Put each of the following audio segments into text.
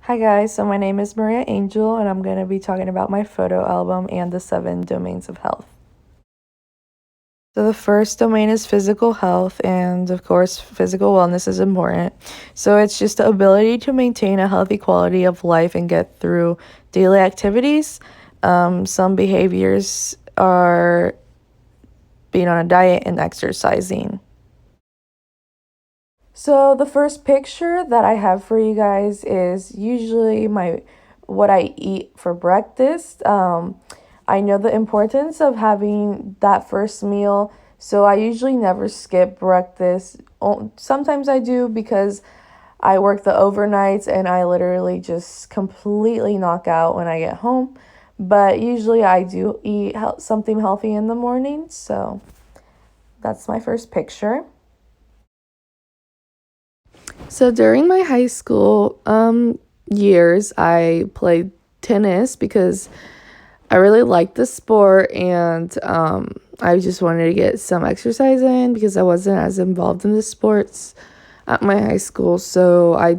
Hi guys, so my name is Maria Angel and I'm going to be talking about my photo album and the 7 domains of health. So the first domain is physical health, and of course physical wellness is important. So it's just the ability to maintain a healthy quality of life and get through daily activities. Some behaviors are being on a diet and exercising. So the first picture that I have for you guys is usually what I eat for breakfast. I know the importance of having that first meal, so I usually never skip breakfast. Sometimes I do because I work the overnights and I literally just completely knock out when I get home. But usually I do eat something healthy in the morning, so that's my first picture. So during my high school years, I played tennis because I really liked the sport, and I just wanted to get some exercise in because I wasn't as involved in the sports at my high school. So I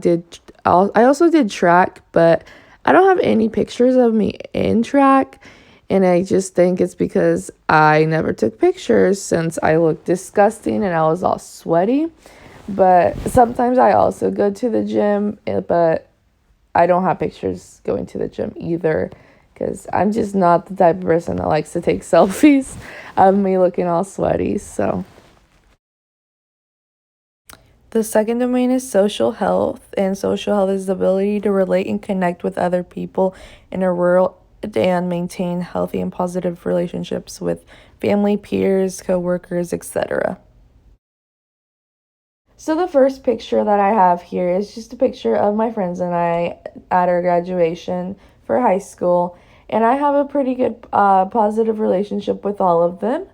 also did track, but I don't have any pictures of me in track, and I just think it's because I never took pictures since I looked disgusting and I was all sweaty. But sometimes I also go to the gym, but I don't have pictures going to the gym either because I'm just not the type of person that likes to take selfies of me looking all sweaty. So the second domain is social health, and social health is the ability to relate and connect with other people in a rural and maintain healthy and positive relationships with family, peers, coworkers, etc. So the first picture that I have here is just a picture of my friends and I at our graduation for high school, and I have a pretty good positive relationship with all of them.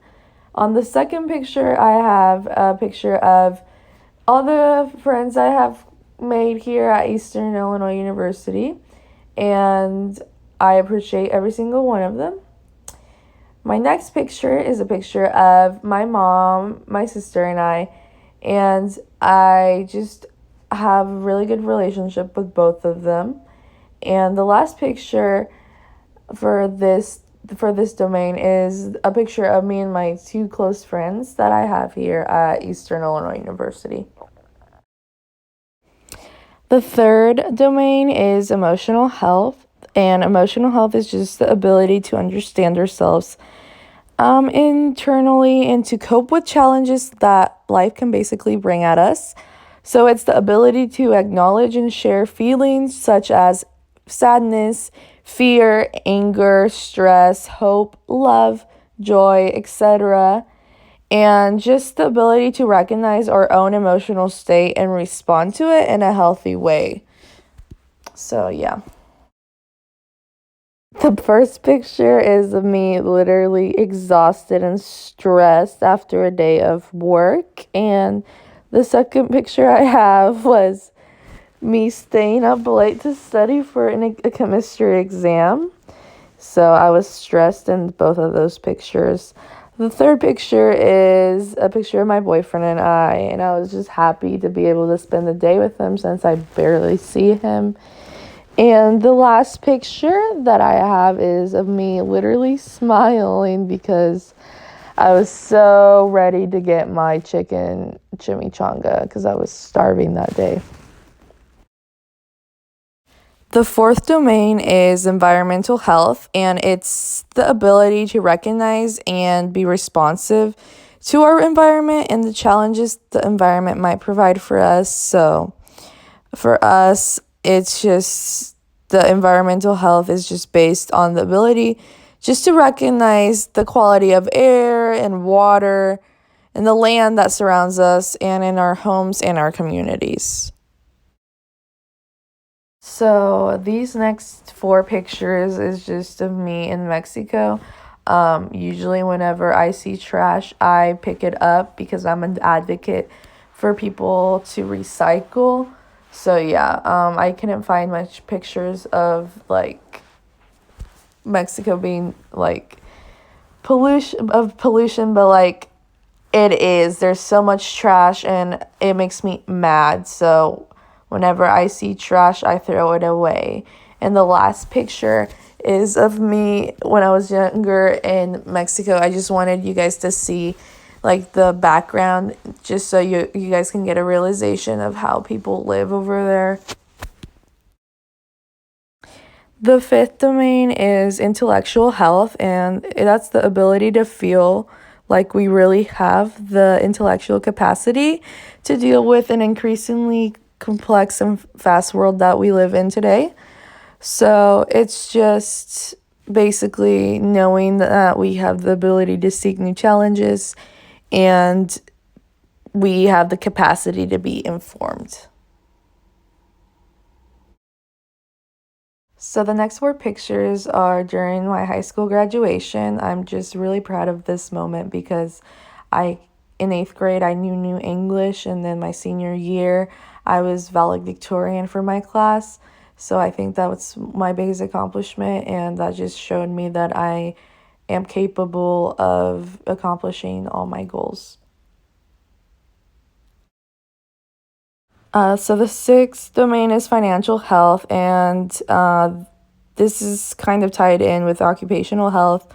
On the second picture, I have a picture of all the friends I have made here at Eastern Illinois University, and I appreciate every single one of them. My next picture is a picture of my mom, my sister, and I, and I just have a really good relationship with both of them. And the last picture for this domain is a picture of me and my two close friends that I have here at Eastern Illinois University. The third domain is emotional health, and emotional health is just the ability to understand ourselves internally and to cope with challenges that life can basically bring at us. So it's the ability to acknowledge and share feelings such as sadness, fear, anger, stress, hope, love, joy, etc. And just the ability to recognize our own emotional state and respond to it in a healthy way. So, yeah. The first picture is of me literally exhausted and stressed after a day of work. And the second picture I have was me staying up late to study for a chemistry exam. So I was stressed in both of those pictures. The third picture is a picture of my boyfriend and I was just happy to be able to spend the day with him since I barely see him. And the last picture that I have is of me literally smiling because I was so ready to get my chicken chimichanga because I was starving that day. The fourth domain is environmental health, and it's the ability to recognize and be responsive to our environment and the challenges the environment might provide for us. So, for us, it's just the environmental health is just based on the ability just to recognize the quality of air and water and the land that surrounds us and in our homes and our communities. So these next four pictures is just of me in Mexico. Usually whenever I see trash, I pick it up because I'm an advocate for people to recycle. So yeah, I couldn't find much pictures of like Mexico being like pollution, but like it is. There's so much trash and it makes me mad. So Whenever I see trash, I throw it away. And the last picture is of me when I was younger in Mexico. I just wanted you guys to see like the background, just so you guys can get a realization of how people live over there. The fifth domain is intellectual health, and that's the ability to feel like we really have the intellectual capacity to deal with an increasingly complex and fast world that we live in today. So it's just basically knowing that we have the ability to seek new challenges and we have the capacity to be informed. So the next four pictures are during my high school graduation. I'm just really proud of this moment because I in 8th grade I knew new English, and then my senior year I was valedictorian for my class. So I think that was my biggest accomplishment, and that just showed me that I am capable of accomplishing all my goals. So the sixth domain is financial health, and this is kind of tied in with occupational health,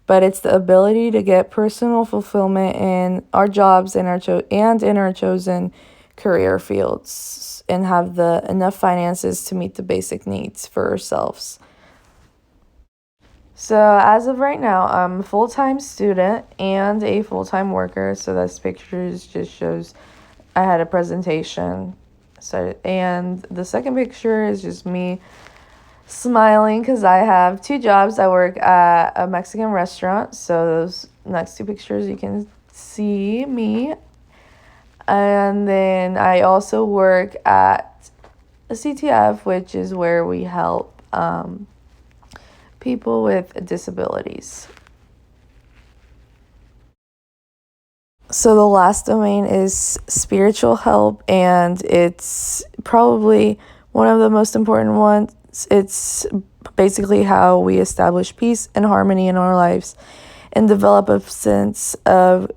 but it's the ability to get personal fulfillment in our jobs and in our chosen career fields, and have the enough finances to meet the basic needs for ourselves. So as of right now, I'm a full-time student and a full-time worker. So this picture just shows I had a presentation. So, and the second picture is just me smiling because I have two jobs. I work at a Mexican restaurant. So those next two pictures you can see me. And then I also work at a CTF, which is where we help people with disabilities. So the last domain is spiritual help, and it's probably one of the most important ones. It's basically how we establish peace and harmony in our lives and develop a sense of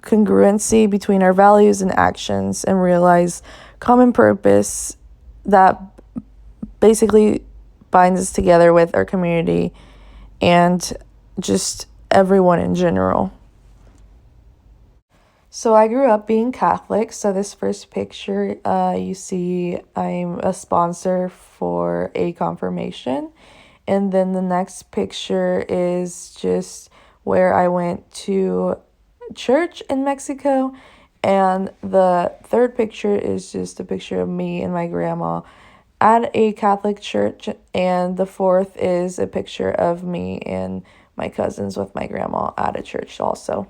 congruency between our values and actions, and realize common purpose that basically binds us together with our community and just everyone in general. So I grew up being Catholic. So this first picture, you see I'm a sponsor for a confirmation. And then the next picture is just where I went to church in Mexico. And the third picture is just a picture of me and my grandma at a Catholic church. And the fourth is a picture of me and my cousins with my grandma at a church also.